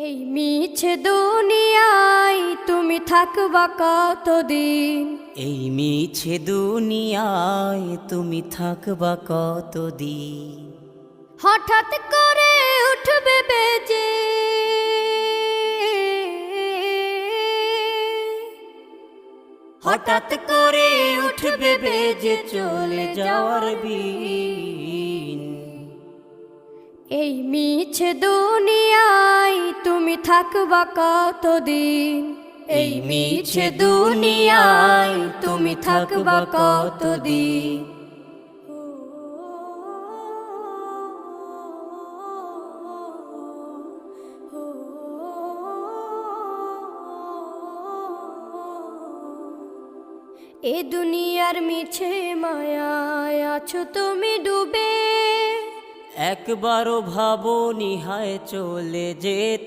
এই মিছে দুনিয়ায় তুমি থাকবা কতদিন? এই মিছে দুনিয়ায় তুমি থাকবা কতদিন? হঠাৎ করে উঠবে বেজে হঠাৎ করে উঠবে বেজে চলে যাওয়ার বিন। এই মিছে দুনিয়ায় তুমি থাকবা কতদিন? এই মিছে দুনিয়ায় তুমি থাকবা কতদিন? এ দুনিয়ার মিছে মায়ায় আছো তুমি ডুবে, একবারও ভাবো নিহায় চলে যেতে।